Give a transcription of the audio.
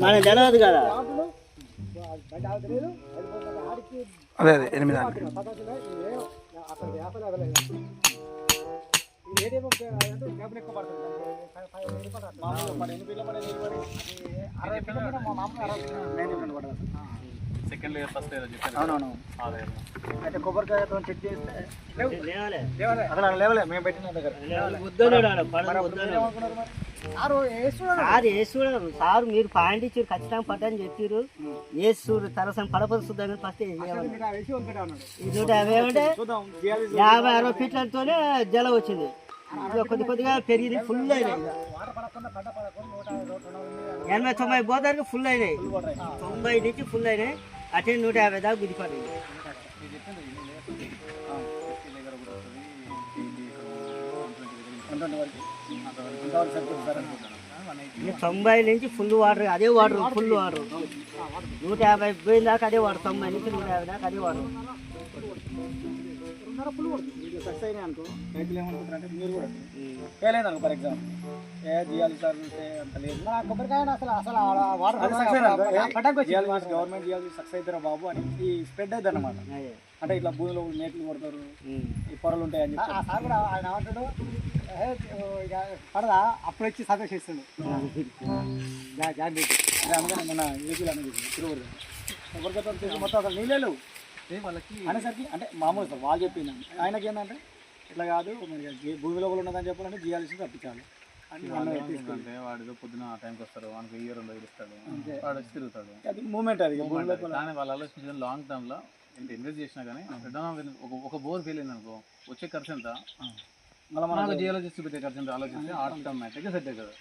మనకు తెలియదు కదా. అదే 8 సెకండ్ లేయర్ ఫస్ట్ లేయర్ చెప్పాను. అవునవును. అయితే కొబ్బరికాయతో చెక్ చేస్తే అసలు లేవలే మేము పెట్టిన దగ్గర సార్ మీరు పాయింట్ ఇచ్చారు ఖచ్చితంగా పడ్డని చెప్పారు. వేసి చూడు తరసం పడపదు చూద్దాం ఫస్ట్. 150 ఏమంటే 50-60 ఫీట్లతోనే జల వచ్చింది. కొద్ది కొద్దిగా పెరిగింది. ఫుల్ అయినాయి 80-90 పోతానికి ఫుల్ అయినాయి. 90 నుంచి ఫుల్ అయినాయి. అటే 150 దాకా గుదిపడింది. 90 నుంచి ఫుల్ వాటర్. అదే వాటర్ ఫుల్ వాటర్. 150 పోయిన దాకా అదే వాటర్. 90 నుంచి 150 దాకా అదే వాటర్. సక్సెస్ అయినాయి అనుకో. రైతులు ఏమనుకుంటారంటే మీరు కూడా ఫెయిల్ అయినారు ఫర్ ఎగ్జాంపుల్. జియాలి సార్ అంత లేదు కొబ్బరికాయ అసలు గవర్నమెంట్ జియాలి సక్సెస్ అవుతారా బాబు అని ఈ స్ప్రెడ్ అవుతుంది అన్నమాట. అంటే ఇట్లా భూమిలో మేకలు కొడతారు, ఈ పొరలు ఉంటాయి అని చెప్పి సార్ కూడా ఆయన ఏమంటాడు పడదా అప్పుడు వచ్చి సక్సెస్ చేస్తుండు. అందుకని మన ఏపీలో అనేది తిరుగురు కొబ్బరికాయ మొత్తం అసలు నీళ్ళు లేవు వాళ్ళకి అనేసరికి. అంటే మామూలు సార్ వాళ్ళు చెప్పింది. ఆయనకి ఏంటంటే ఇట్లా కాదు మరి భూమి లోపల ఉన్నదని చెప్పాలంటే జియాలిసి తప్పించాలి అంటే వాడితో పొద్దున ఆ టైంకి వస్తారు. మనకి 2 ఇస్తాడు, వాడు వచ్చి తిరుగుతాడు. అది మూమెంట్ అది. కానీ వాళ్ళు ఆలోచించిన లాంగ్ టర్మ్ లో ఎంత ఇన్వెస్ట్ చేసినా కానీ ఒక బోర్ ఫెయిల్ అయింది అనుకో, వచ్చే ఖర్చు ఎంత, మళ్ళీ మనకు జియాలజిస్ట్ పెట్టే ఖర్చు ఎంత ఆలోచిస్తే ఆటోమేటిక్గా సెట్ అవుతుంది.